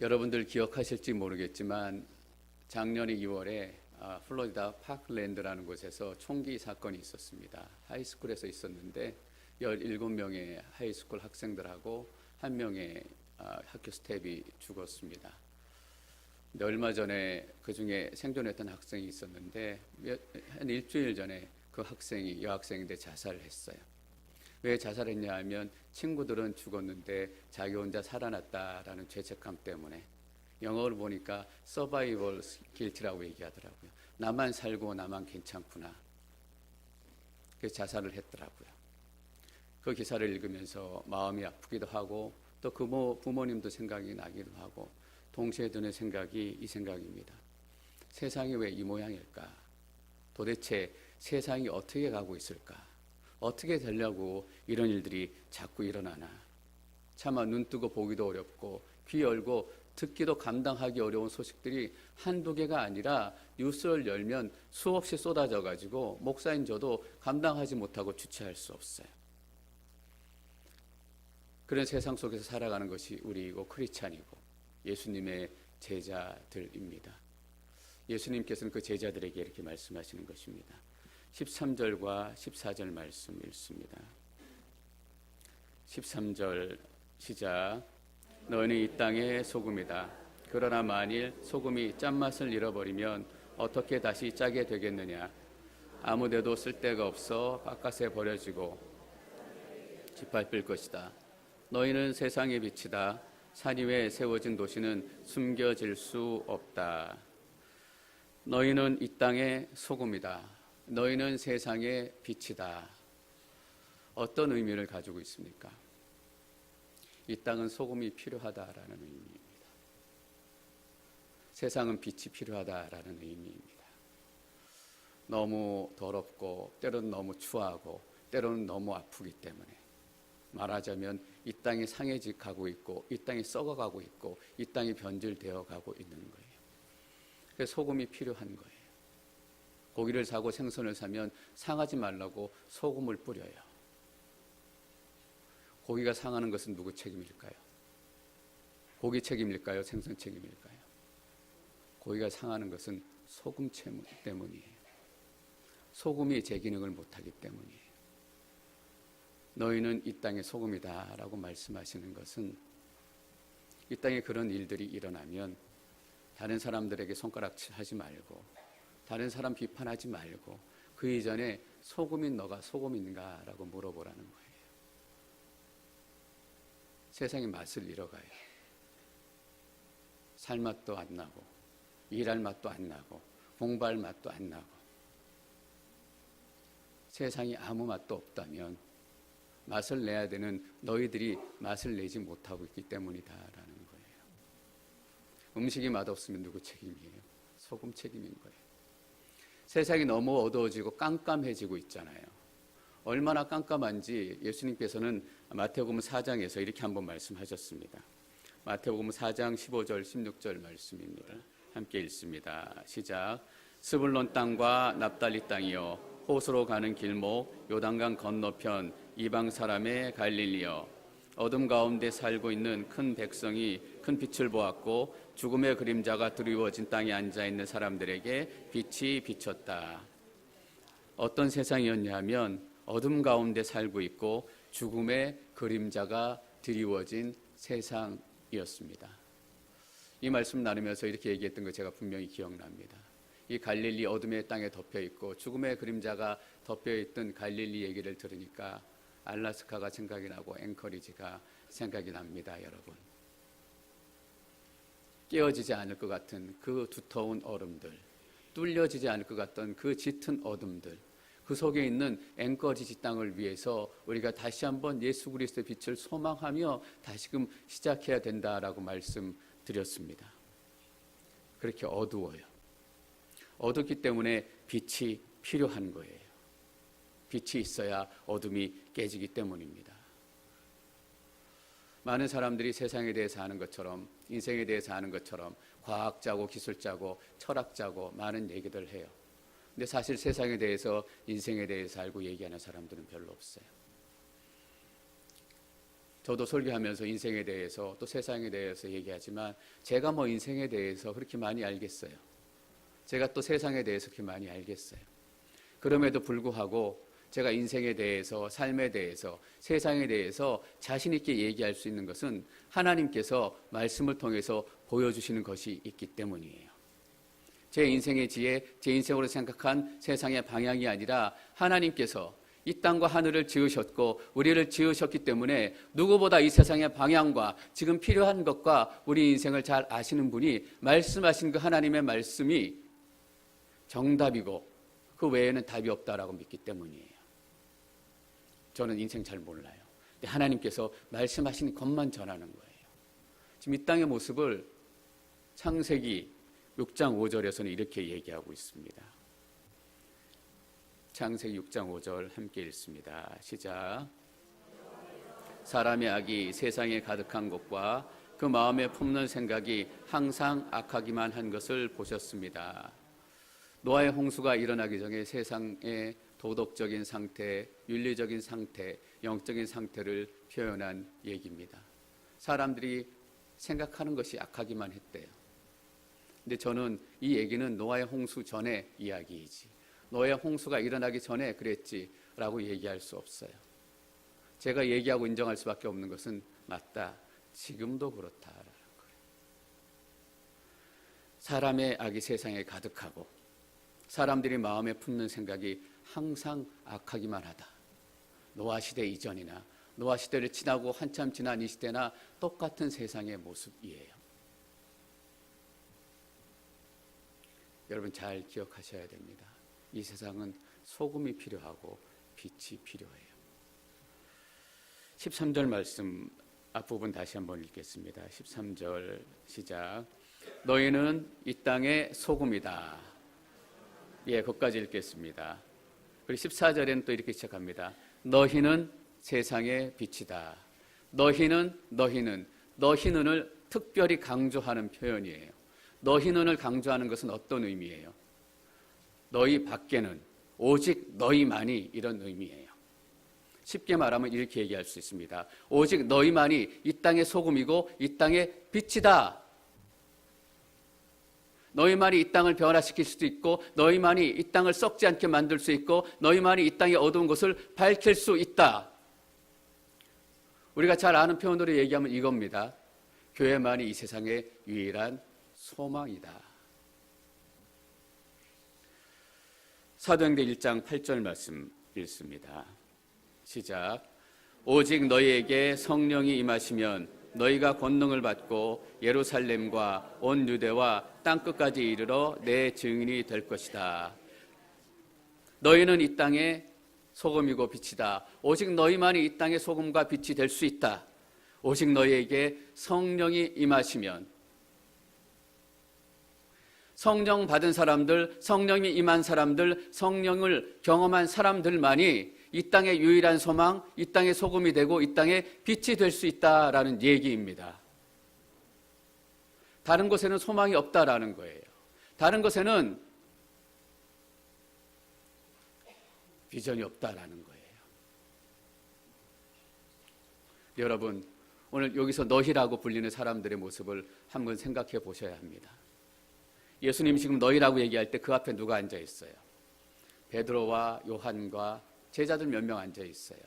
여러분들 기억하실지 모르겠지만 작년 2월에 플로리다 파크랜드라는 곳에서 총기 사건이 있었습니다. 하이스쿨에서 있었는데 17명의 하이스쿨 학생들하고 1명의 학교 스텝이 죽었습니다. 근데 얼마 전에 그 중에 생존했던 학생이 있었는데 한 일주일 전에 그 학생이 여학생인데 자살을 했어요. 왜 자살했냐 하면 친구들은 죽었는데 자기 혼자 살아났다라는 죄책감 때문에. 영어를 보니까 서바이벌 길티라고 얘기하더라고요. 나만 살고 나만 괜찮구나. 그래서 자살을 했더라고요. 그 기사를 읽으면서 마음이 아프기도 하고 또 그 부모님도 생각이 나기도 하고 동시에 드는 생각이 이 생각입니다. 세상이 왜 이 모양일까? 도대체 세상이 어떻게 가고 있을까? 어떻게 되려고 이런 일들이 자꾸 일어나나? 차마 눈 뜨고 보기도 어렵고 귀 열고 듣기도 감당하기 어려운 소식들이 한두 개가 아니라 뉴스를 열면 수없이 쏟아져 가지고 목사인 저도 감당하지 못하고 주체할 수 없어요. 그런 세상 속에서 살아가는 것이 우리이고 크리스찬이고 예수님의 제자들입니다. 예수님께서는 그 제자들에게 이렇게 말씀하시는 것입니다. 13절과 14절 말씀 읽습니다. 13절 시작. 너희는 이 땅의 소금이다. 그러나 만일 소금이 짠맛을 잃어버리면 어떻게 다시 짜게 되겠느냐? 아무데도 쓸데가 없어 바깥에 버려지고 짓밟힐 것이다. 너희는 세상의 빛이다. 산 위에 세워진 도시는 숨겨질 수 없다. 너희는 이 땅의 소금이다. 너희는 세상의 빛이다. 어떤 의미를 가지고 있습니까? 이 땅은 소금이 필요하다라는 의미입니다. 세상은 빛이 필요하다라는 의미입니다. 너무 더럽고 때로는 너무 추하고 때로는 너무 아프기 때문에 말하자면 이 땅이 상해져 가고 있고 이 땅이 썩어가고 있고 이 땅이 변질되어 가고 있는 거예요. 그래서 소금이 필요한 거예요. 고기를 사고 생선을 사면 상하지 말라고 소금을 뿌려요. 고기가 상하는 것은 누구 책임일까요? 고기 책임일까요? 생선 책임일까요? 고기가 상하는 것은 소금 때문이에요. 소금이 제 기능을 못하기 때문이에요. 너희는 이 땅의 소금이다 라고 말씀하시는 것은 이 땅에 그런 일들이 일어나면 다른 사람들에게 손가락질하지 말고 다른 사람 비판하지 말고 그 이전에 소금인 너가 소금인가 라고 물어보라는 거예요. 세상의 맛을 잃어가요. 살 맛도 안 나고 일할 맛도 안 나고 공부할 맛도 안 나고 세상이 아무 맛도 없다면 맛을 내야 되는 너희들이 맛을 내지 못하고 있기 때문이다라는 거예요. 음식이 맛없으면 누구 책임이에요? 소금 책임인 거예요. 세상이 너무 어두워지고 깜깜해지고 있잖아요. 얼마나 깜깜한지 예수님께서는 마태복음 4장에서 이렇게 한번 말씀하셨습니다. 마태복음 4장 15절 16절 말씀입니다. 함께 읽습니다. 시작. 스불론 땅과 납달리 땅이요 호수로 가는 길목 요단강 건너편 이방 사람의 갈릴리여 어둠 가운데 살고 있는 큰 백성이 큰 빛을 보았고 죽음의 그림자가 드리워진 땅에 앉아있는 사람들에게 빛이 비쳤다. 어떤 세상이었냐 하면 어둠 가운데 살고 있고 죽음의 그림자가 드리워진 세상이었습니다. 이 말씀 나누면서 이렇게 얘기했던 거 제가 분명히 기억납니다. 이 갈릴리 어둠의 땅에 덮여있고 죽음의 그림자가 덮여있던 갈릴리 얘기를 들으니까 알라스카가 생각이 나고 앵커리지가 생각이 납니다. 여러분, 깨어지지 않을 것 같은 그 두터운 얼음들, 뚫려지지 않을 것 같던 그 짙은 어둠들, 그 속에 있는 앵커리지 땅을 위해서 우리가 다시 한번 예수 그리스도의 빛을 소망하며 다시금 시작해야 된다라고 말씀드렸습니다. 그렇게 어두워요. 어둡기 때문에 빛이 필요한 거예요. 빛이 있어야 어둠이 깨지기 때문입니다. 많은 사람들이 세상에 대해서 아는 것처럼 인생에 대해서 아는 것처럼 과학자고 기술자고 철학자고 많은 얘기들 해요. 근데 사실 세상에 대해서 인생에 대해서 알고 얘기하는 사람들은 별로 없어요. 저도 설교하면서 인생에 대해서 또 세상에 대해서 얘기하지만 제가 뭐 인생에 대해서 그렇게 많이 알겠어요. 제가 또 세상에 대해서 그렇게 많이 알겠어요. 그럼에도 불구하고 제가 인생에 대해서, 삶에 대해서, 세상에 대해서 자신 있게 얘기할 수 있는 것은 하나님께서 말씀을 통해서 보여주시는 것이 있기 때문이에요. 제 인생의 지혜, 제 인생으로 생각한 세상의 방향이 아니라 하나님께서 이 땅과 하늘을 지으셨고 우리를 지으셨기 때문에 누구보다 이 세상의 방향과 지금 필요한 것과 우리 인생을 잘 아시는 분이 말씀하신 그 하나님의 말씀이 정답이고 그 외에는 답이 없다라고 믿기 때문이에요. 저는 인생 잘 몰라요. 근데 하나님께서 말씀하신 것만 전하는 거예요. 지금 이 땅의 모습을 창세기 6장 5절에서는 이렇게 얘기하고 있습니다. 창세기 6장 5절 함께 읽습니다. 시작. 사람의 악이 세상에 가득한 것과 그 마음에 품는 생각이 항상 악하기만 한 것을 보셨습니다. 노아의 홍수가 일어나기 전에 세상의 도덕적인 상태, 윤리적인 상태, 영적인 상태를 표현한 얘기입니다. 사람들이 생각하는 것이 악하기만 했대요. 근데 저는 이 얘기는 노아의 홍수 전의 이야기이지, 노아의 홍수가 일어나기 전에 그랬지라고 얘기할 수 없어요. 제가 얘기하고 인정할 수밖에 없는 것은 맞다, 지금도 그렇다라는 거예요. 사람의 악이 세상에 가득하고 사람들이 마음에 품는 생각이 항상 악하기만 하다. 노아 시대 이전이나 노아 시대를 지나고 한참 지난 이 시대나 똑같은 세상의 모습이에요. 여러분 잘 기억하셔야 됩니다. 이 세상은 소금이 필요하고 빛이 필요해요. 13절 말씀 앞부분 다시 한번 읽겠습니다. 13절 시작. 너희는 이 땅의 소금이다. 예, 거기까지 읽겠습니다. 그리고 14절에는 또 이렇게 시작합니다. 너희는 세상의 빛이다. 너희는을 특별히 강조하는 표현이에요. 너희는을 강조하는 것은 어떤 의미예요? 너희 밖에는 오직 너희만이, 이런 의미예요. 쉽게 말하면 이렇게 얘기할 수 있습니다. 오직 너희만이 이 땅의 소금이고 이 땅의 빛이다. 너희만이 이 땅을 변화시킬 수도 있고 너희만이 이 땅을 썩지 않게 만들 수 있고 너희만이 이 땅의 어두운 것을 밝힐 수 있다. 우리가 잘 아는 표현으로 얘기하면 이겁니다. 교회만이 이 세상의 유일한 소망이다. 사도행전 1장 8절 말씀 읽습니다. 시작. 오직 너희에게 성령이 임하시면 너희가 권능을 받고 예루살렘과 온 유대와 땅끝까지 이르러 내 증인이 될 것이다. 너희는 이 땅의 소금이고 빛이다. 오직 너희만이 이 땅의 소금과 빛이 될 수 있다. 오직 너희에게 성령이 임하시면, 성령 받은 사람들, 성령이 임한 사람들, 성령을 경험한 사람들만이 이 땅의 유일한 소망, 이 땅의 소금이 되고 이 땅의 빛이 될 수 있다라는 얘기입니다. 다른 곳에는 소망이 없다라는 거예요. 다른 곳에는 비전이 없다라는 거예요. 여러분, 오늘 여기서 너희라고 불리는 사람들의 모습을 한번 생각해 보셔야 합니다. 예수님 지금 너희라고 얘기할 때 그 앞에 누가 앉아 있어요? 베드로와 요한과 제자들 몇 명 앉아 있어요.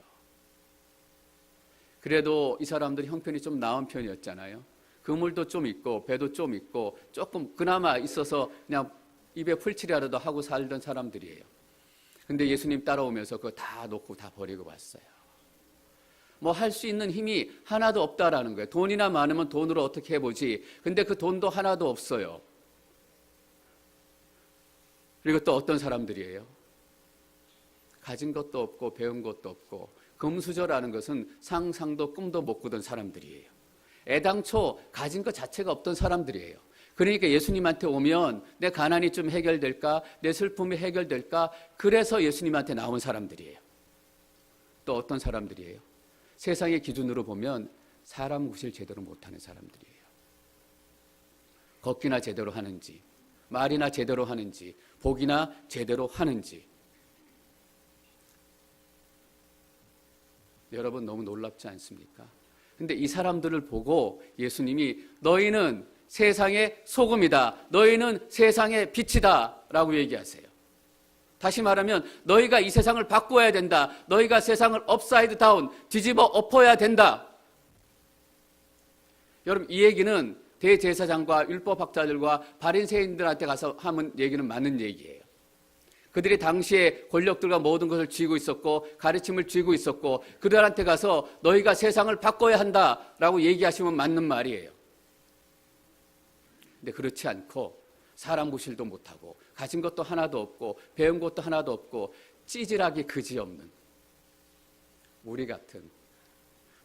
그래도 이 사람들이 형편이 좀 나은 편이었잖아요. 그물도 좀 있고 배도 좀 있고 조금 그나마 있어서 그냥 입에 풀칠이라도 하고 살던 사람들이에요. 근데 예수님 따라오면서 그거 다 놓고 다 버리고 왔어요. 뭐 할 수 있는 힘이 하나도 없다라는 거예요. 돈이나 많으면 돈으로 어떻게 해보지. 근데 그 돈도 하나도 없어요. 그리고 또 어떤 사람들이에요? 가진 것도 없고 배운 것도 없고 금수저라는 것은 상상도 꿈도 못 꾸던 사람들이에요. 애당초 가진 것 자체가 없던 사람들이에요. 그러니까 예수님한테 오면 내 가난이 좀 해결될까? 내 슬픔이 해결될까? 그래서 예수님한테 나온 사람들이에요. 또 어떤 사람들이에요? 세상의 기준으로 보면 사람 구실 제대로 못하는 사람들이에요. 걷기나 제대로 하는지, 말이나 제대로 하는지, 복이나 제대로 하는지. 여러분 너무 놀랍지 않습니까? 근데 이 사람들을 보고 예수님이 너희는 세상의 소금이다. 너희는 세상의 빛이다. 라고 얘기하세요. 다시 말하면 너희가 이 세상을 바꾸어야 된다. 너희가 세상을 업사이드 다운, 뒤집어 엎어야 된다. 여러분, 이 얘기는 대제사장과 율법학자들과 바리새인들한테 가서 하면 얘기는 맞는 얘기예요. 그들이 당시에 권력들과 모든 것을 쥐고 있었고 가르침을 쥐고 있었고 그들한테 가서 너희가 세상을 바꿔야 한다라고 얘기하시면 맞는 말이에요. 근데 그렇지 않고 사람 구실도 못하고 가진 것도 하나도 없고 배운 것도 하나도 없고 찌질하기 그지없는 우리 같은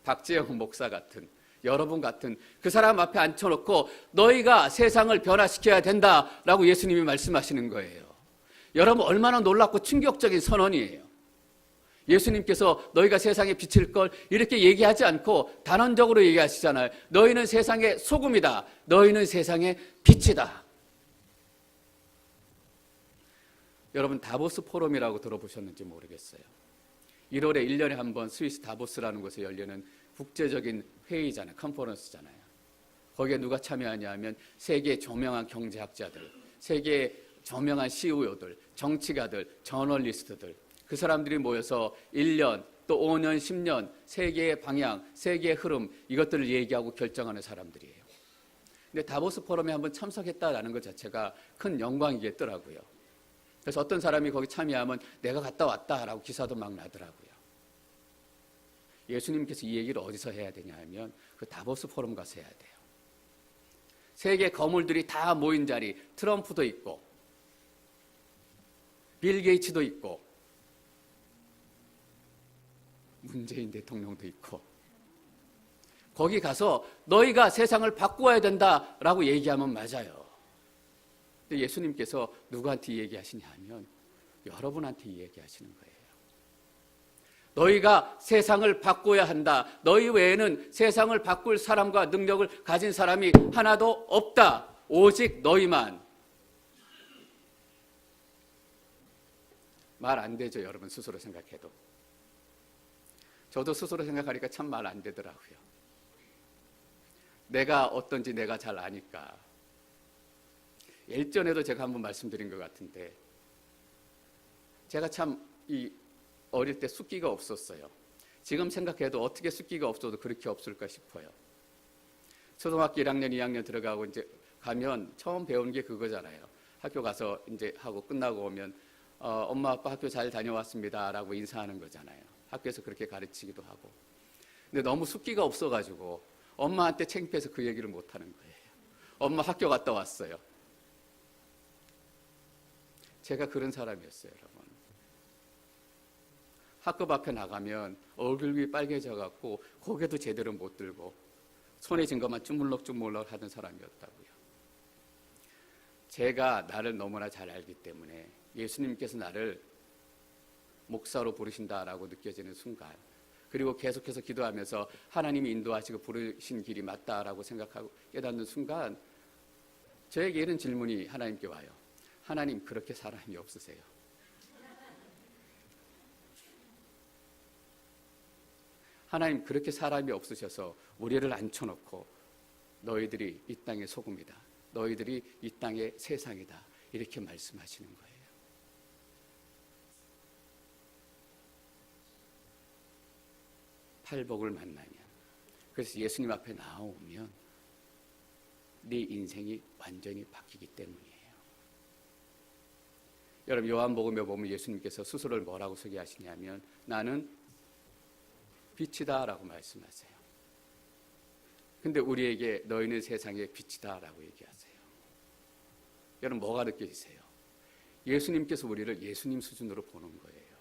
박재영 목사 같은 여러분 같은 그 사람 앞에 앉혀놓고 너희가 세상을 변화시켜야 된다라고 예수님이 말씀하시는 거예요. 여러분 얼마나 놀랍고 충격적인 선언이에요. 예수님께서 너희가 세상에 비칠 걸 이렇게 얘기하지 않고 단언적으로 얘기하시잖아요. 너희는 세상의 소금이다. 너희는 세상의 빛이다. 여러분 다보스 포럼이라고 들어보셨는지 모르겠어요. 1월에 1년에 한 번 스위스 다보스라는 곳에 열리는 국제적인 회의잖아요. 컨퍼런스잖아요. 거기에 누가 참여하냐 하면 세계 조명한 경제학자들, 세계 저명한 CEO들, 정치가들, 저널리스트들 그 사람들이 모여서 1년 또 5년, 10년 세계의 방향, 세계의 흐름 이것들을 얘기하고 결정하는 사람들이에요. 근데 다보스 포럼에 한번 참석했다라는 것 자체가 큰 영광이겠더라고요. 그래서 어떤 사람이 거기 참여하면 내가 갔다 왔다라고 기사도 막 나더라고요. 예수님께서 이 얘기를 어디서 해야 되냐 하면 그 다보스 포럼 가서 해야 돼요. 세계 거물들이 다 모인 자리, 트럼프도 있고 빌 게이츠도 있고 문재인 대통령도 있고 거기 가서 너희가 세상을 바꾸어야 된다라고 얘기하면 맞아요. 근데 예수님께서 누구한테 얘기하시냐 하면 여러분한테 얘기하시는 거예요. 너희가 세상을 바꿔야 한다. 너희 외에는 세상을 바꿀 사람과 능력을 가진 사람이 하나도 없다. 오직 너희만. 말 안 되죠, 여러분 스스로 생각해도. 저도 스스로 생각하니까 참 말 안 되더라고요. 내가 어떤지 내가 잘 아니까. 일전에도 제가 한번 말씀드린 것 같은데 제가 참 어릴 때 숫기가 없었어요. 지금 생각해도 어떻게 숫기가 없어도 그렇게 없을까 싶어요. 초등학교 1학년, 2학년 들어가고 이제 가면 처음 배운 게 그거잖아요. 학교 가서 이제 하고 끝나고 오면 엄마 아빠 학교 잘 다녀왔습니다라고 인사하는 거잖아요. 학교에서 그렇게 가르치기도 하고. 근데 너무 숫기가 없어가지고 엄마한테 창피해서 그 얘기를 못 하는 거예요. 엄마 학교 갔다 왔어요. 제가 그런 사람이었어요, 여러분. 학급 앞에 나가면 얼굴이 빨개져갖고 고개도 제대로 못 들고 손에 쥔 것만 주물럭주물럭 하던 사람이었다고요. 제가 나를 너무나 잘 알기 때문에 예수님께서 나를 목사로 부르신다라고 느껴지는 순간 그리고 계속해서 기도하면서 하나님이 인도하시고 부르신 길이 맞다라고 생각하고 깨닫는 순간 저에게 이런 질문이 하나님께 와요. 하나님 그렇게 사람이 없으세요? 하나님 그렇게 사람이 없으셔서 우리를 앉혀놓고 너희들이 이 땅의 소금이다. 너희들이 이 땅의 세상이다. 이렇게 말씀하시는 거예요. 팔복을 만나면 그래서 예수님 앞에 나오면 네 인생이 완전히 바뀌기 때문이에요. 여러분 요한복음에 보면 예수님께서 스스로를 뭐라고 소개하시냐면 나는 빛이다 라고 말씀하세요. 근데 우리에게 너희는 세상의 빛이다 라고 얘기하세요. 여러분 뭐가 느껴지세요? 예수님께서 우리를 예수님 수준으로 보는 거예요.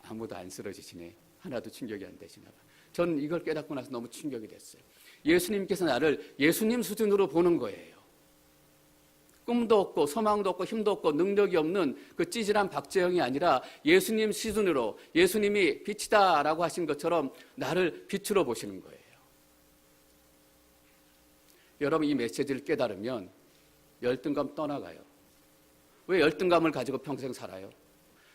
아무도 안 쓰러지시네. 하나도 충격이 안 되시나 봐. 전 이걸 깨닫고 나서 너무 충격이 됐어요. 예수님께서 나를 예수님 수준으로 보는 거예요. 꿈도 없고 소망도 없고 힘도 없고 능력이 없는 그 찌질한 박재영이 아니라 예수님 수준으로 예수님이 빛이다 라고 하신 것처럼 나를 빛으로 보시는 거예요. 여러분 이 메시지를 깨달으면 열등감 떠나가요. 왜 열등감을 가지고 평생 살아요?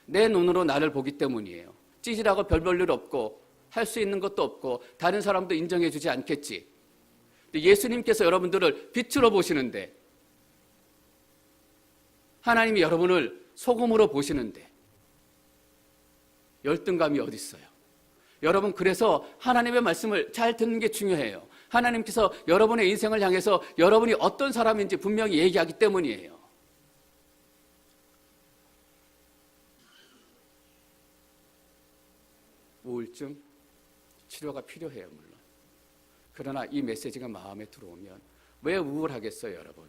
내 눈으로 나를 보기 때문이에요. 찌질하고 별 볼 일 없고 할 수 있는 것도 없고 다른 사람도 인정해 주지 않겠지. 예수님께서 여러분들을 빛으로 보시는데, 하나님이 여러분을 소금으로 보시는데 열등감이 어디 있어요? 여러분, 그래서 하나님의 말씀을 잘 듣는 게 중요해요. 하나님께서 여러분의 인생을 향해서 여러분이 어떤 사람인지 분명히 얘기하기 때문이에요. 우울증 치료가 필요해요, 물론. 그러나 이 메시지가 마음에 들어오면 왜 우울하겠어요, 여러분?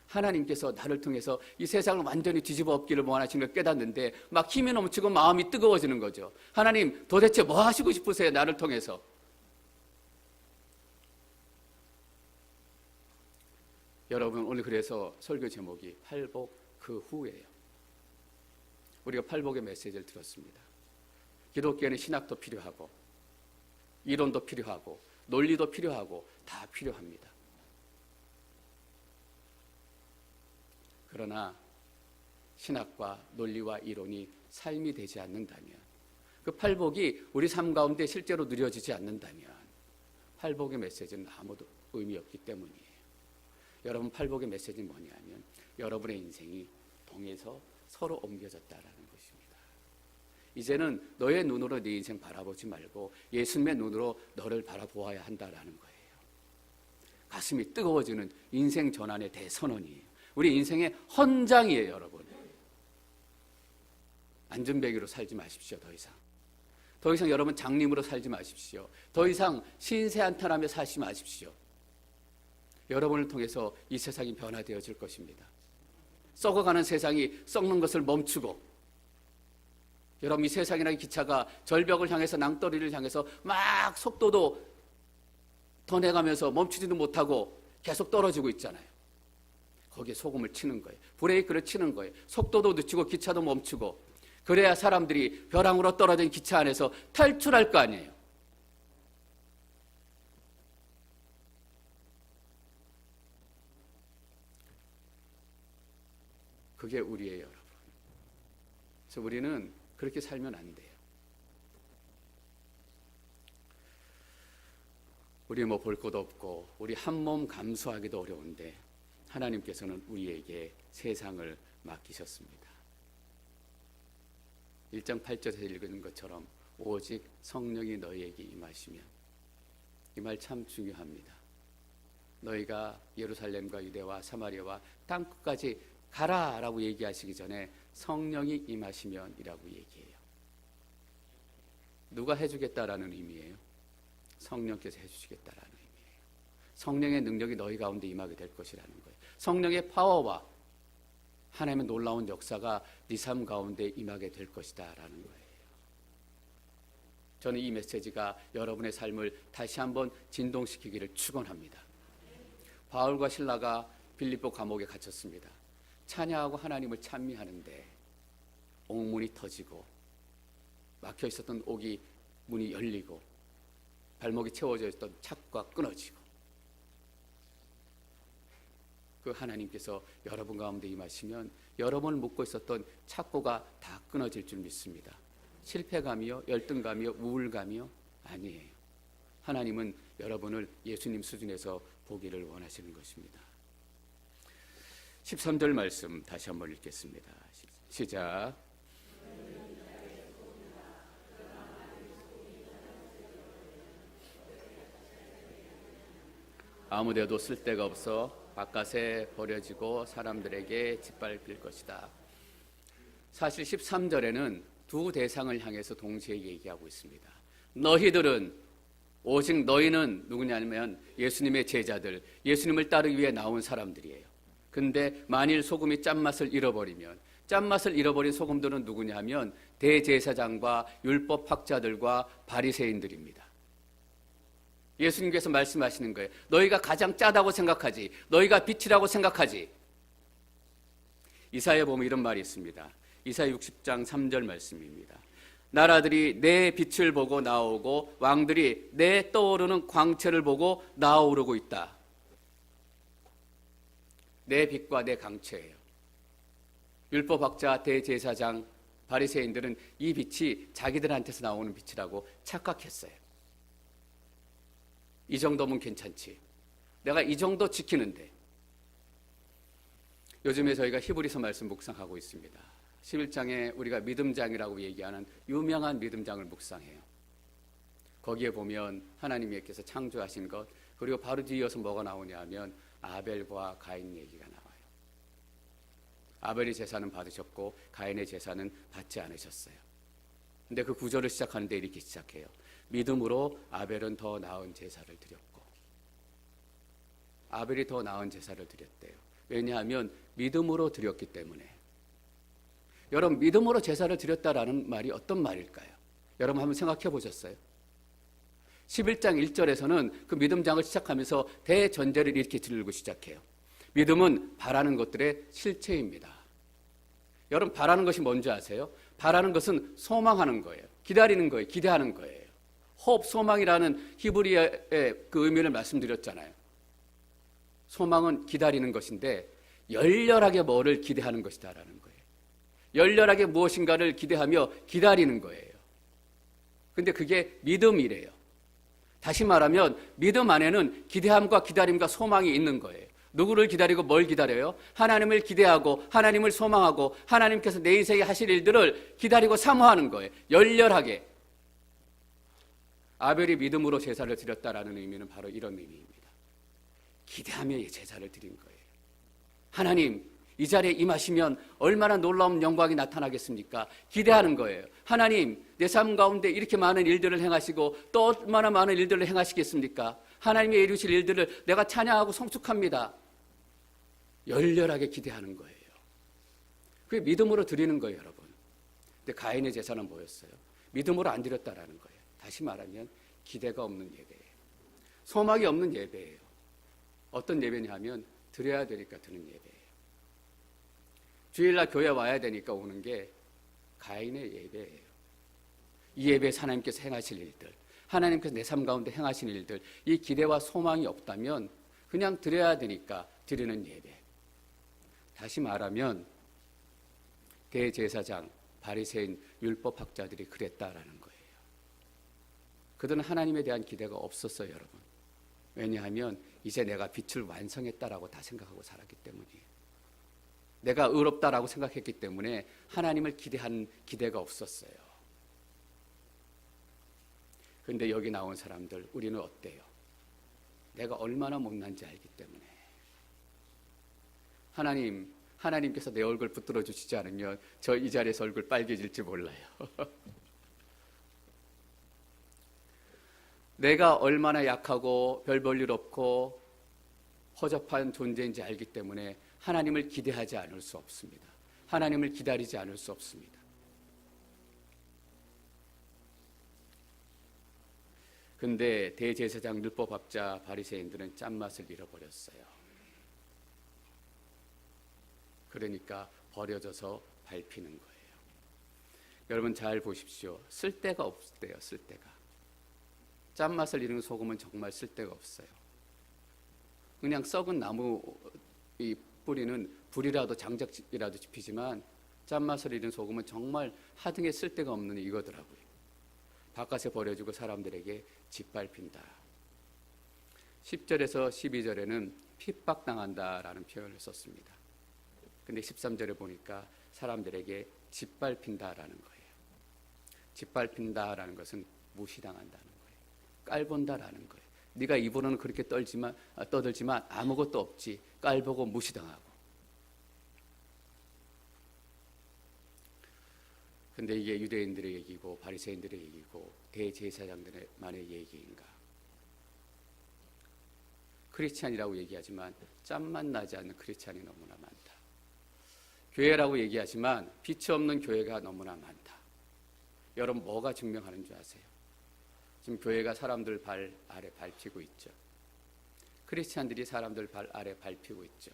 하나님께서 나를 통해서 이 세상을 완전히 뒤집어 엎기를 원하시는 걸 깨닫는데 막 힘이 넘치고 마음이 뜨거워지는 거죠. 하나님, 도대체 뭐 하시고 싶으세요, 나를 통해서? 여러분, 오늘 그래서 설교 제목이 팔복 그 후예요. 우리가 팔복의 메시지를 들었습니다. 기독교에는 신학도 필요하고 이론도 필요하고 논리도 필요하고 다 필요합니다. 그러나 신학과 논리와 이론이 삶이 되지 않는다면, 그 팔복이 우리 삶 가운데 실제로 누려지지 않는다면 팔복의 메시지는 아무도 의미 없기 때문이에요. 여러분, 팔복의 메시지는 뭐냐면 여러분의 인생이 동에서 서로 옮겨졌다라는 것입니다. 이제는 너의 눈으로 네 인생 바라보지 말고 예수님의 눈으로 너를 바라보아야 한다라는 거예요. 가슴이 뜨거워지는 인생 전환의 대선언이에요. 우리 인생의 헌장이에요, 여러분. 안전뱅이로 살지 마십시오, 더 이상. 더 이상 여러분 장님으로 살지 마십시오. 더 이상 신세 한탄하며 사시 마십시오. 여러분을 통해서 이 세상이 변화되어질 것입니다. 썩어가는 세상이 썩는 것을 멈추고, 여러분, 이 세상이라는 기차가 절벽을 향해서 낭떠러리를 향해서 막 속도도 더 내가면서 멈추지도 못하고 계속 떨어지고 있잖아요. 거기에 소금을 치는 거예요. 브레이크를 치는 거예요. 속도도 늦추고 기차도 멈추고, 그래야 사람들이 벼랑으로 떨어진 기차 안에서 탈출할 거 아니에요. 그게 우리예요, 여러분. 그래서 우리는 그렇게 살면 안 돼요. 우리 뭐 볼 것도 없고 우리 한 몸 감수하기도 어려운데 하나님께서는 우리에게 세상을 맡기셨습니다. 1장 8절에서 읽은 것처럼 오직 성령이 너희에게 임하시면, 이 말 참 중요합니다. 너희가 예루살렘과 유대와 사마리아와 땅끝까지 가라라고 얘기하시기 전에 성령이 임하시면이라고 얘기해요. 누가 해주겠다라는 의미예요? 성령께서 해주시겠다라는 의미예요. 성령의 능력이 너희 가운데 임하게 될 것이라는 거예요. 성령의 파워와 하나님의 놀라운 역사가 네 삶 가운데 임하게 될 것이다라는 거예요. 저는 이 메시지가 여러분의 삶을 다시 한번 진동시키기를 축원합니다. 바울과 실라가 빌립보 감옥에 갇혔습니다. 찬양하고 하나님을 찬미하는데 옥문이 터지고 막혀 있었던 옥이 문이 열리고 발목이 채워져 있던 착과 끊어지고, 그 하나님께서 여러분 가운데 임하시면 여러분을 묶고 있었던 착고가 다 끊어질 줄 믿습니다. 실패감이요, 열등감이요, 우울감이요? 아니에요. 하나님은 여러분을 예수님 수준에서 보기를 원하시는 것입니다. 13절 말씀 다시 한번 읽겠습니다. 시작. 아무데도 쓸 데가 없어 바깥에 버려지고 사람들에게 짓밟힐 것이다. 사실 13절에는 두 대상을 향해서 동시에 얘기하고 있습니다. 너희들은, 오직 너희는 누구냐면 예수님의 제자들, 예수님을 따르기 위해 나온 사람들이에요. 근데 만일 소금이 짠맛을 잃어버리면, 짠맛을 잃어버린 소금들은 누구냐면 대제사장과 율법학자들과 바리새인들입니다. 예수님께서 말씀하시는 거예요. 너희가 가장 짜다고 생각하지, 너희가 빛이라고 생각하지. 이사야에 보면 이런 말이 있습니다. 이사야 60장 3절 말씀입니다. 나라들이 내 빛을 보고 나오고 왕들이 내 떠오르는 광채를 보고 나오르고 있다. 내 빛과 내 광채예요. 율법학자, 대제사장, 바리새인들은 이 빛이 자기들한테서 나오는 빛이라고 착각했어요. 이 정도면 괜찮지. 내가 이 정도 지키는데. 요즘에 저희가 히브리서 말씀 묵상하고 있습니다. 11장에 우리가 믿음장이라고 얘기하는 유명한 믿음장을 묵상해요. 거기에 보면 하나님께서 창조하신 것, 그리고 바로 뒤이어서 뭐가 나오냐 하면 아벨과 가인 얘기가 나와요. 아벨의 제사는 받으셨고 가인의 제사는 받지 않으셨어요. 근데 그 구절을 시작하는데 이렇게 시작해요. 믿음으로 아벨은 더 나은 제사를 드렸고, 아벨이 더 나은 제사를 드렸대요. 왜냐하면 믿음으로 드렸기 때문에. 여러분, 믿음으로 제사를 드렸다라는 말이 어떤 말일까요? 여러분 한번 생각해 보셨어요? 11장 1절에서는 그 믿음장을 시작하면서 대전제를 이렇게 들고 시작해요. 믿음은 바라는 것들의 실체입니다. 여러분, 바라는 것이 뭔지 아세요? 바라는 것은 소망하는 거예요. 기다리는 거예요. 기대하는 거예요. 호흡, 소망이라는 히브리어의 그 의미를 말씀드렸잖아요. 소망은 기다리는 것인데 열렬하게 뭐를 기대하는 것이다라는 거예요. 열렬하게 무엇인가를 기대하며 기다리는 거예요. 근데 그게 믿음이래요. 다시 말하면 믿음 안에는 기대함과 기다림과 소망이 있는 거예요. 누구를 기다리고 뭘 기다려요? 하나님을 기대하고 하나님을 소망하고 하나님께서 내 인생에 하실 일들을 기다리고 사모하는 거예요. 열렬하게. 아벨이 믿음으로 제사를 드렸다라는 의미는 바로 이런 의미입니다. 기대하며 제사를 드린 거예요. 하나님, 이 자리에 임하시면 얼마나 놀라운 영광이 나타나겠습니까? 기대하는 거예요. 하나님, 내 삶 가운데 이렇게 많은 일들을 행하시고 또 얼마나 많은 일들을 행하시겠습니까? 하나님의 이루실 일들을 내가 찬양하고 성축합니다. 열렬하게 기대하는 거예요. 그게 믿음으로 드리는 거예요, 여러분. 근데 가인의 제사는 뭐였어요? 믿음으로 안 드렸다라는 거예요. 다시 말하면 기대가 없는 예배예요. 소망이 없는 예배예요. 어떤 예배냐 하면 드려야 되니까 드는 예배예요. 주일날 교회 와야 되니까 오는 게 가인의 예배예요. 이 예배에서 하나님께서 행하실 일들, 하나님께서 내 삶 가운데 행하신 일들, 이 기대와 소망이 없다면 그냥 드려야 되니까 드리는 예배. 다시 말하면 대제사장, 바리새인, 율법학자들이 그랬다라는 거예요. 그들은 하나님에 대한 기대가 없었어요, 여러분. 왜냐하면 이제 내가 빛을 완성했다라고 다 생각하고 살았기 때문이에요. 내가 의롭다라고 생각했기 때문에 하나님을 기대한 기대가 없었어요. 그런데 여기 나온 사람들, 우리는 어때요? 내가 얼마나 못난지 알기 때문에. 하나님께서 내 얼굴 붙들어 주시지 않으면 저 이 자리에서 얼굴 빨개질지 몰라요. 내가 얼마나 약하고 별 볼 일 없고 허접한 존재인지 알기 때문에 하나님을 기대하지 않을 수 없습니다. 하나님을 기다리지 않을 수 없습니다. 그런데 대제사장, 율법학자, 바리새인들은 짠맛을 잃어버렸어요. 그러니까 버려져서 밟히는 거예요. 여러분 잘 보십시오. 쓸데가 없대요. 쓸데가. 짠맛을 잃은 소금은 정말 쓸데가 없어요. 그냥 썩은 나무 이 뿌리는 불이라도 장작이라도 지피지만 짠맛을 잃은 소금은 정말 하등에 쓸데가 없는 이거더라고요. 바깥에 버려주고 사람들에게 짓밟힌다. 10절에서 12절에는 핍박당한다라는 표현을 썼습니다. 근데 13절에 보니까 사람들에게 짓밟힌다라는 거예요. 짓밟힌다라는 것은 무시당한다는 거예요. 깔본다라는 거예요. 네가 입으로는 그렇게 떠들지만 아무것도 없지. 깔보고 무시당하고. 근데 이게 유대인들의 얘기고 바리새인들의 얘기고 대제사장들만의 얘기인가? 크리스찬이라고 얘기하지만 짠맛 나지 않는 크리스찬이 너무나 많다. 교회라고 얘기하지만 빛이 없는 교회가 너무나 많다. 여러분 뭐가 증명하는 줄 아세요? 지금 교회가 사람들 발 아래 밟히고 있죠. 크리스찬들이 사람들 발 아래 밟히고 있죠.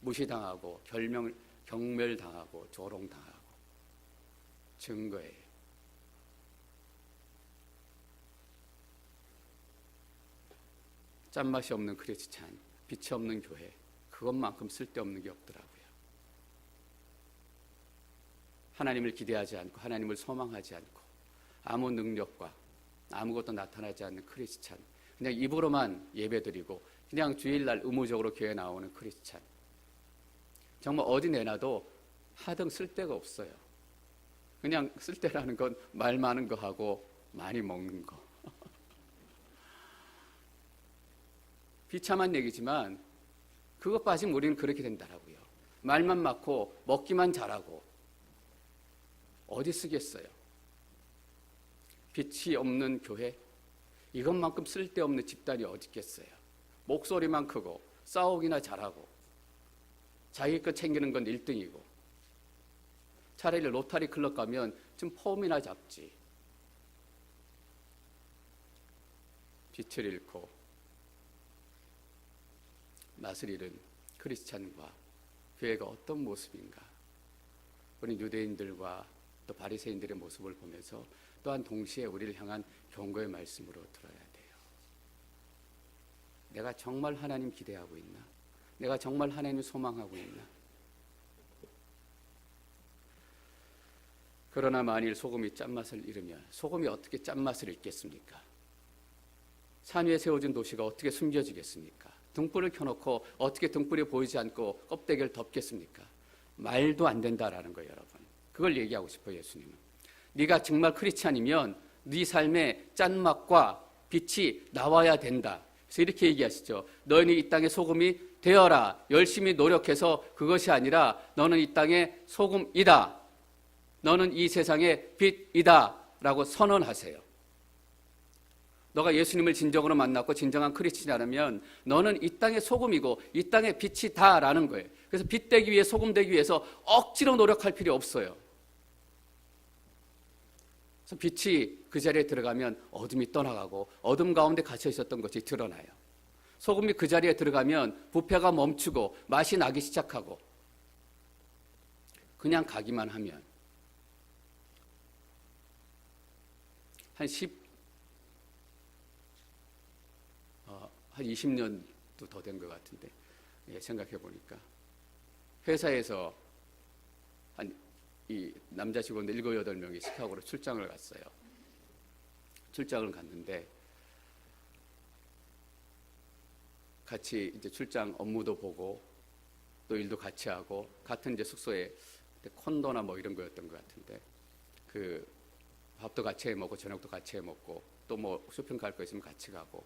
무시당하고 경멸당하고 조롱당하고. 증거예요. 짠맛이 없는 크리스찬, 빛이 없는 교회, 그것만큼 쓸데없는 게 없더라고요. 하나님을 기대하지 않고 하나님을 소망하지 않고 아무 능력과 아무것도 나타나지 않는 크리스찬, 그냥 입으로만 예배드리고 그냥 주일날 의무적으로 교회 나오는 크리스찬, 정말 어디 내놔도 하등 쓸데가 없어요. 그냥 쓸데라는 건 말 많은 거 하고 많이 먹는 거. 비참한 얘기지만 그것 빠지면 우리는 그렇게 된다라고요. 말만 많고 먹기만 잘하고 어디 쓰겠어요. 빛이 없는 교회, 이것만큼 쓸데없는 집단이 어디 있겠어요. 목소리만 크고 싸우기나 잘하고 자기 것 챙기는 건 1등이고 차라리 로타리 클럽 가면 좀 폼이나 잡지. 빛을 잃고 맛을 잃은 크리스찬과 교회가 어떤 모습인가. 우리 유대인들과 또 바리새인들의 모습을 보면서 또한 동시에 우리를 향한 경고의 말씀으로 들어야 돼요. 내가 정말 하나님 기대하고 있나? 내가 정말 하나님을 소망하고 있나? 그러나 만일 소금이 짠맛을 잃으면 소금이 어떻게 짠맛을 잃겠습니까? 산 위에 세워진 도시가 어떻게 숨겨지겠습니까? 등불을 켜놓고 어떻게 등불이 보이지 않고 껍데기를 덮겠습니까? 말도 안 된다라는 거예요, 여러분. 그걸 얘기하고 싶어요, 예수님은. 네가 정말 크리스찬이면 네 삶에 짠맛과 빛이 나와야 된다. 그래서 이렇게 얘기하시죠. 너희는 이 땅의 소금이 되어라. 열심히 노력해서 그것이 아니라 너는 이 땅의 소금이다. 너는 이 세상의 빛이다. 라고 선언하세요. 너가 예수님을 진정으로 만났고 진정한 크리스찬이라면 너는 이 땅의 소금이고 이 땅의 빛이다 라는 거예요. 그래서 빛 되기 위해 소금 되기 위해서 억지로 노력할 필요 없어요. 그래서 빛이 그 자리에 들어가면 어둠이 떠나가고 어둠 가운데 갇혀 있었던 것이 드러나요. 소금이 그 자리에 들어가면 부패가 멈추고 맛이 나기 시작하고 그냥 가기만 하면 한 20년도 더 된 것 같은데, 생각해 보니까 회사에서 이 남자 직원들 7, 8명이 시카고로 출장을 갔어요. 출장을 갔는데 같이 이제 출장 업무도 보고 또 일도 같이 하고 같은 이제 숙소에 콘도나 뭐 이런 거였던 것 같은데 그 밥도 같이 해 먹고 저녁도 같이 해 먹고 또 뭐 쇼핑 갈 거 있으면 같이 가고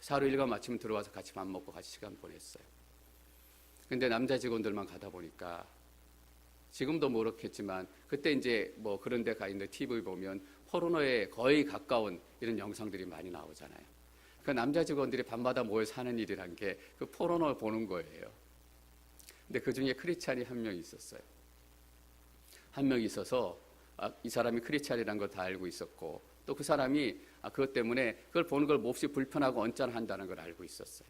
하루 일과 마치면 들어와서 같이 밥 먹고 같이 시간 보냈어요. 근데 남자 직원들만 가다 보니까 지금도 모르겠지만 그때 이제 뭐 그런 데 가 있는 TV 보면 포르노에 거의 가까운 이런 영상들이 많이 나오잖아요. 그 남자 직원들이 밤마다 모여서 하는 일이란 게 그 포르노를 보는 거예요. 근데 그 중에 크리스찬이 한 명 있었어요. 한 명 있어서 이 사람이 크리스찬이라는 걸 다 알고 있었고 또 그 사람이 그것 때문에 그걸 보는 걸 몹시 불편하고 언짢아한다는 걸 알고 있었어요.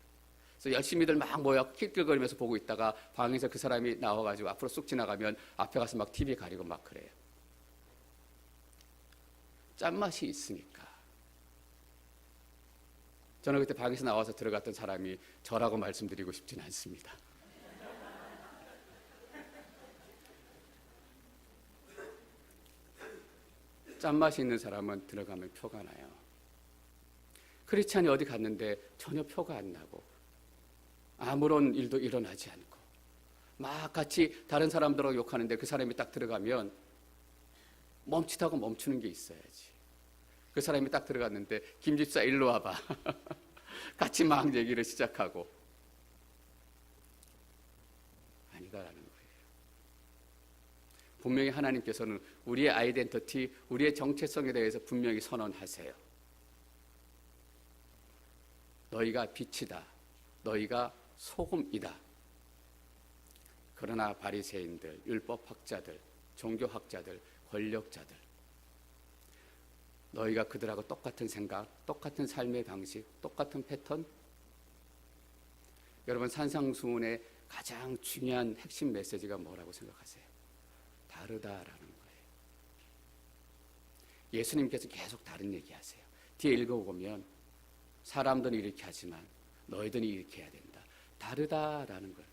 그래서 열심히들 막 모여 낄낄거리면서 보고 있다가 방에서 그 사람이 나와가지고 앞으로 쑥 지나가면 앞에 가서 막 TV 가리고 막 그래요. 짠맛이 있으니까. 저는 그때 방에서 나와서 들어갔던 사람이 저라고 말씀드리고 싶진 않습니다. 짠맛이 있는 사람은 들어가면 표가 나요. 크리스찬이 어디 갔는데 전혀 표가 안 나고 아무런 일도 일어나지 않고 막 같이 다른 사람들하고 욕하는데 그 사람이 딱 들어가면 멈칫하고 멈추는 게 있어야지. 그 사람이 딱 들어갔는데 김 집사 일로 와봐. 같이 막 얘기를 시작하고 아니다라는 거예요. 분명히 하나님께서는 우리의 아이덴티티, 우리의 정체성에 대해서 분명히 선언하세요. 너희가 빛이다. 너희가 소금이다. 그러나 바리새인들, 율법학자들, 종교학자들, 권력자들 너희가 그들하고 똑같은 생각, 똑같은 삶의 방식, 똑같은 패턴. 여러분 산상수훈의 가장 중요한 핵심 메시지가 뭐라고 생각하세요? 다르다라는 거예요. 예수님께서 계속 다른 얘기하세요. 뒤에 읽어보면 사람들은 이렇게 하지만 너희들은 이렇게 해야 된다. 다르다라는 걸.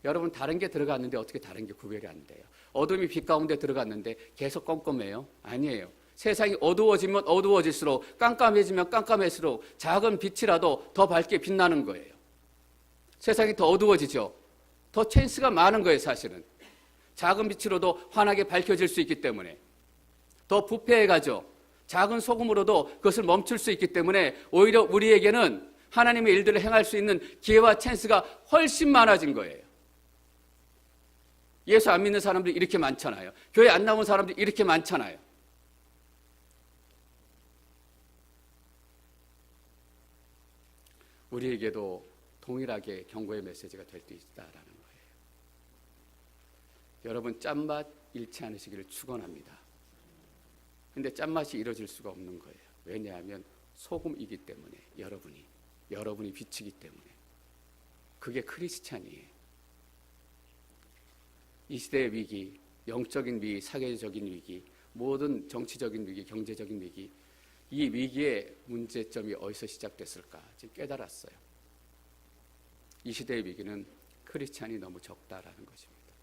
여러분 다른 게 들어갔는데 어떻게 다른 게 구별이 안 돼요? 어둠이 빛 가운데 들어갔는데 계속 껌껌해요? 아니에요. 세상이 어두워지면 어두워질수록 깜깜해지면 깜깜해질수록 작은 빛이라도 더 밝게 빛나는 거예요. 세상이 더 어두워지죠. 더 찬스가 많은 거예요, 사실은. 작은 빛으로도 환하게 밝혀질 수 있기 때문에. 더 부패해가죠. 작은 소금으로도 그것을 멈출 수 있기 때문에 오히려 우리에게는 하나님의 일들을 행할 수 있는 기회와 찬스가 훨씬 많아진 거예요. 예수 안 믿는 사람들이 이렇게 많잖아요. 교회 안 나온 사람들이 이렇게 많잖아요. 우리에게도 동일하게 경고의 메시지가 될 수 있다라는 거예요. 여러분 짠맛 잃지 않으시기를 축원합니다. 근데 짠맛이 이루어질 수가 없는 거예요. 왜냐하면 소금이기 때문에 여러분이 빛이기 때문에 그게 크리스찬이에요. 이 시대의 위기, 영적인 위기, 사회적인 위기, 모든 정치적인 위기, 경제적인 위기, 이 위기의 문제점이 어디서 시작됐을까 지금 깨달았어요. 이 시대의 위기는 크리스찬이 너무 적다라는 것입니다.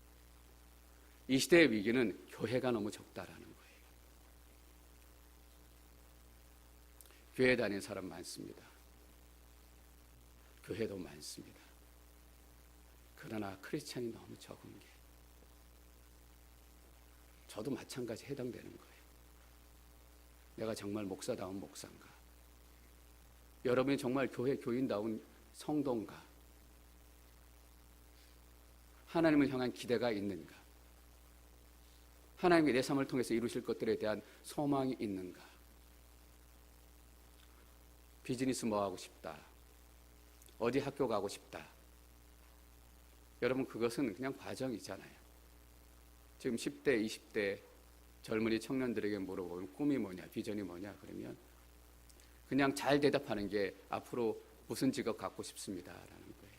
이 시대의 위기는 교회가 너무 적다라는 거예요. 교회 다니는 사람 많습니다. 교회도 많습니다. 그러나 크리스찬이 너무 적은 게 저도 마찬가지 해당되는 거예요. 내가 정말 목사다운 목사인가? 여러분이 정말 교회 교인다운 성도인가? 하나님을 향한 기대가 있는가? 하나님이 내 삶을 통해서 이루실 것들에 대한 소망이 있는가? 비즈니스 뭐 하고 싶다? 어디 학교 가고 싶다? 여러분 그것은 그냥 과정이잖아요. 지금 10대, 20대 젊은이 청년들에게 물어보면 꿈이 뭐냐, 비전이 뭐냐 그러면 그냥 잘 대답하는 게 앞으로 무슨 직업 갖고 싶습니다라는 거예요.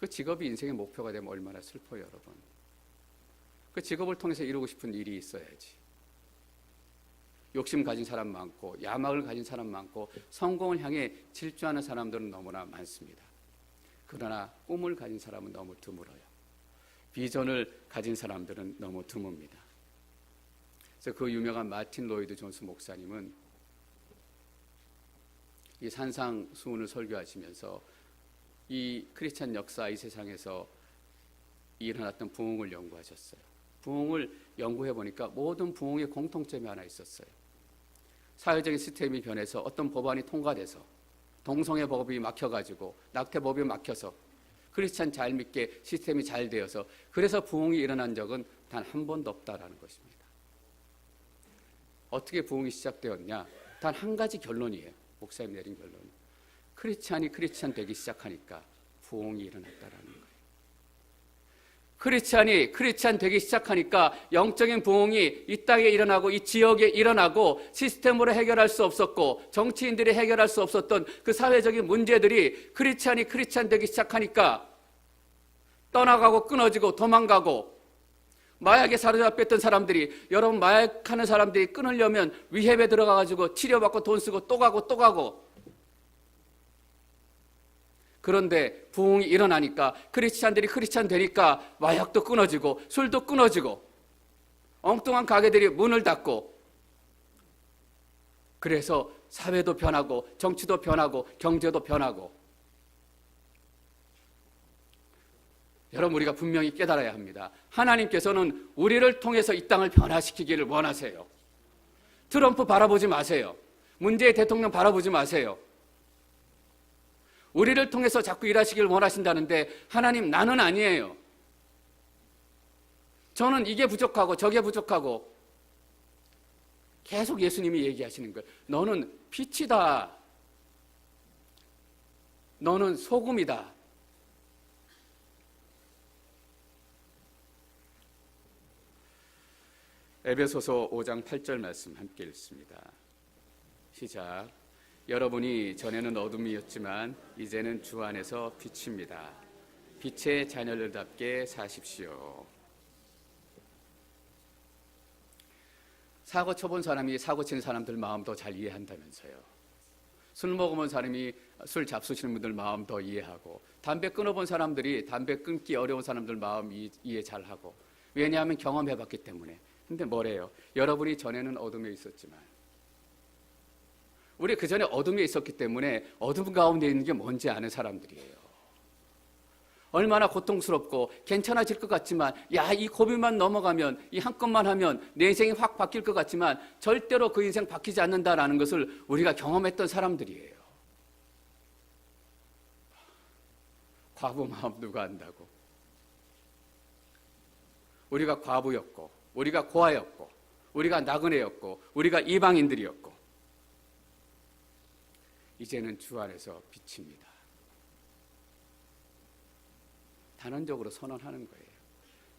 그 직업이 인생의 목표가 되면 얼마나 슬퍼요, 여러분. 그 직업을 통해서 이루고 싶은 일이 있어야지. 욕심 가진 사람 많고 야망을 가진 사람 많고 성공을 향해 질주하는 사람들은 너무나 많습니다. 그러나 꿈을 가진 사람은 너무 드물어요. 비전을 가진 사람들은 너무 드뭅니다. 그래서 그 유명한 마틴 로이드 존스 목사님은 이 산상수훈을 설교하시면서 이 크리스찬 역사 이 세상에서 일어났던 부흥을 연구하셨어요. 부흥을 연구해 보니까 모든 부흥의 공통점이 하나 있었어요. 사회적인 시스템이 변해서 어떤 법안이 통과돼서 동성애 법이 막혀가지고 낙태법이 막혀서 크리스찬 잘 믿게 시스템이 잘 되어서 그래서 부흥이 일어난 적은 단 한 번도 없다라는 것입니다. 어떻게 부흥이 시작되었냐? 단 한 가지 결론이에요. 목사님 내린 결론. 크리스찬이 크리스찬 되기 시작하니까 부흥이 일어났다라는 거예요. 크리스찬이 크리스찬 되기 시작하니까 영적인 부흥이 이 땅에 일어나고 이 지역에 일어나고 시스템으로 해결할 수 없었고 정치인들이 해결할 수 없었던 그 사회적인 문제들이 크리스찬이 크리스찬 되기 시작하니까 떠나가고 끊어지고 도망가고 마약에 사로잡혔던 사람들이 여러분 마약하는 사람들이 끊으려면 위협에 들어가가지고 치료받고 돈 쓰고 또 가고 그런데 부흥이 일어나니까 크리스찬들이 크리스찬 되니까 마약도 끊어지고 술도 끊어지고 엉뚱한 가게들이 문을 닫고 그래서 사회도 변하고 정치도 변하고 경제도 변하고 여러분 우리가 분명히 깨달아야 합니다. 하나님께서는 우리를 통해서 이 땅을 변화시키기를 원하세요. 트럼프 바라보지 마세요. 문재인 대통령 바라보지 마세요. 우리를 통해서 자꾸 일하시길 원하신다는데 하나님 나는 아니에요. 저는 이게 부족하고 저게 부족하고 계속 예수님이 얘기하시는 거예요. 너는 빛이다. 너는 소금이다. 에베소서 5장 8절 말씀 함께 읽습니다. 시작. 여러분이 전에는 어둠이었지만 이제는 주 안에서 빛입니다. 빛의 자녀들답게 사십시오. 사고 쳐본 사람이 사고 친 사람들 마음 더 잘 이해한다면서요. 술 먹으면 사람이 술 잡수시는 분들 마음 더 이해하고, 담배 끊어본 사람들이 담배 끊기 어려운 사람들 마음 이해 잘하고. 왜냐하면 경험해봤기 때문에. 근데 뭐래요? 여러분이 전에는 어둠에 있었지만, 우리 그 전에 어둠에 있었기 때문에 어둠 가운데 있는 게 뭔지 아는 사람들이에요. 얼마나 고통스럽고 괜찮아질 것 같지만, 야, 이 고비만 넘어가면, 이 한 건만 하면 내 인생이 확 바뀔 것 같지만 절대로 그 인생 바뀌지 않는다라는 것을 우리가 경험했던 사람들이에요. 과부 마음 누가 안다고? 우리가 과부였고, 우리가 고아였고, 우리가 나그네였고, 우리가 이방인들이었고, 이제는 주 안에서 빛입니다. 단언적으로 선언하는 거예요.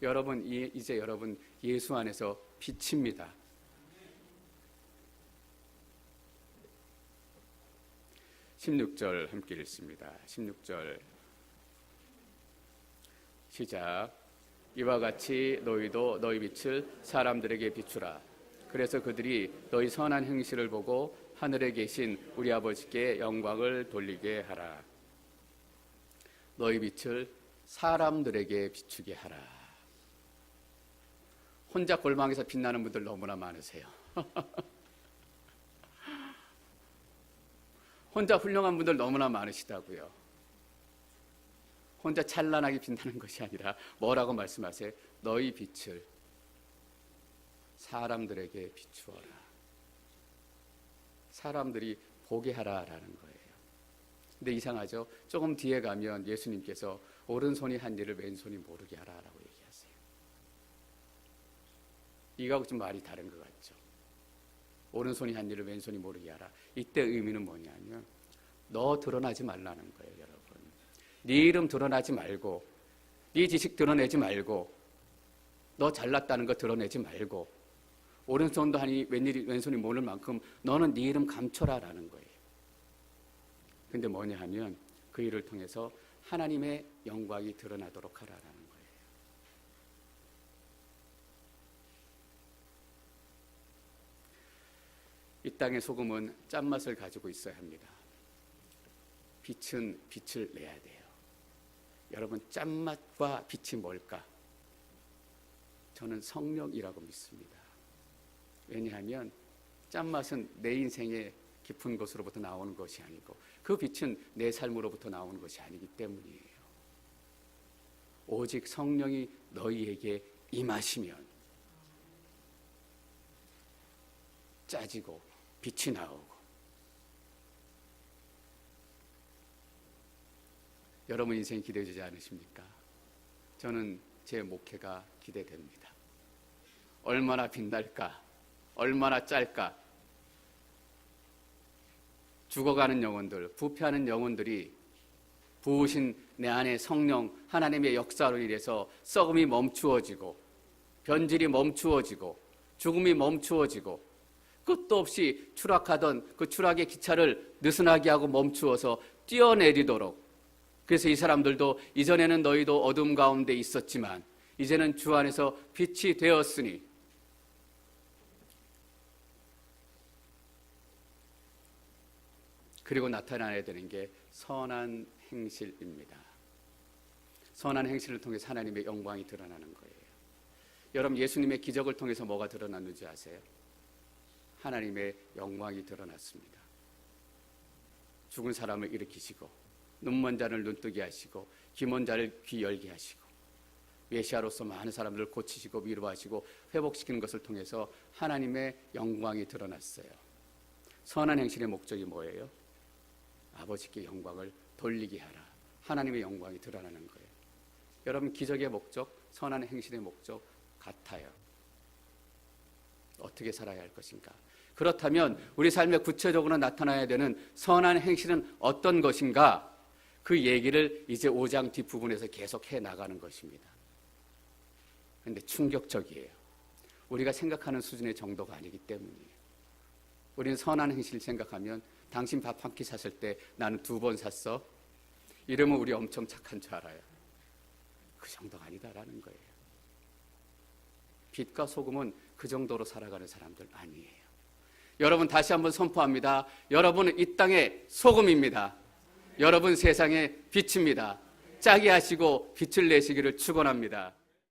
여러분, 이제 여러분 예수 안에서 빛입니다. (16절) 함께 읽습니다. 16절 시작. 이와 같이 너희도 너희 빛을 사람들에게 비추라. 그래서 그들이 너희 선한 행실을 보고 하늘에 계신 우리 아버지께 영광을 돌리게 하라. 너희 빛을 사람들에게 비추게 하라. 혼자 골방에서 빛나는 분들 너무나 많으세요. 혼자 훌륭한 분들 너무나 많으시다고요. 혼자 찬란하게 빛나는 것이 아니라 뭐라고 말씀하세요? 너희 빛을 사람들에게 비추어라. 사람들이 보게 하라라는 거예요. 근데 이상하죠? 조금 뒤에 가면 예수님께서 오른손이 한 일을 왼손이 모르게 하라라고 얘기하세요. 이거하고 좀 말이 다른 것 같죠? 오른손이 한 일을 왼손이 모르게 하라. 이때 의미는 뭐냐면 너 드러나지 말라는 거예요, 여러분. 네 이름 드러나지 말고, 네 지식 드러내지 말고, 너 잘났다는 거 드러내지 말고, 오른손도 하니 왼손이 모를 만큼 너는 네 이름 감춰라라는 거예요. 근데 뭐냐 하면 그 일을 통해서 하나님의 영광이 드러나도록 하라라는 거예요. 이 땅의 소금은 짠맛을 가지고 있어야 합니다. 빛은 빛을 내야 돼요. 여러분, 짠맛과 빛이 뭘까? 저는 성령이라고 믿습니다. 왜냐하면 짠맛은 내 인생의 깊은 곳으로부터 나오는 것이 아니고 그 빛은 내 삶으로부터 나오는 것이 아니기 때문이에요. 오직 성령이 너희에게 임하시면 짜지고 빛이 나오고. 여러분 인생 기대되지 않으십니까? 저는 제 목회가 기대됩니다. 얼마나 빛날까? 얼마나 짤까? 죽어가는 영혼들, 부패하는 영혼들이 부으신 내 안에 성령 하나님의 역사로 인해서 썩음이 멈추어지고, 변질이 멈추어지고, 죽음이 멈추어지고, 끝도 없이 추락하던 그 추락의 기차를 느슨하게 하고 멈추어서 뛰어내리도록. 그래서 이 사람들도 이전에는 너희도 어둠 가운데 있었지만 이제는 주 안에서 빛이 되었으니, 그리고 나타나야 되는 게 선한 행실입니다. 선한 행실을 통해서 하나님의 영광이 드러나는 거예요. 여러분, 예수님의 기적을 통해서 뭐가 드러났는지 아세요? 하나님의 영광이 드러났습니다. 죽은 사람을 일으키시고, 눈먼 자를 눈뜨게 하시고, 귀먼 자를 귀 열게 하시고, 메시아로서 많은 사람들을 고치시고 위로하시고 회복시키는 것을 통해서 하나님의 영광이 드러났어요. 선한 행실의 목적이 뭐예요? 아버지께 영광을 돌리게 하라. 하나님의 영광이 드러나는 거예요. 여러분, 기적의 목적, 선한 행실의 목적 같아요. 어떻게 살아야 할 것인가? 그렇다면 우리 삶에 구체적으로 나타나야 되는 선한 행실은 어떤 것인가? 그 얘기를 이제 5장 뒷부분에서 계속 해나가는 것입니다. 그런데 충격적이에요. 우리가 생각하는 수준의 정도가 아니기 때문이에요. 우리는 선한 행실을 생각하면 당신 밥 한 끼 샀을 때 나는 2번 샀어? 이러면 우리 엄청 착한 줄 알아요. 그 정도가 아니다라는 거예요. 빛과 소금은 그 정도로 살아가는 사람들 아니에요. 여러분 다시 한번 선포합니다. 여러분은 이 땅의 소금입니다. 여러분 세상의 빛입니다. 짜게 하시고 빛을 내시기를 축원합니다.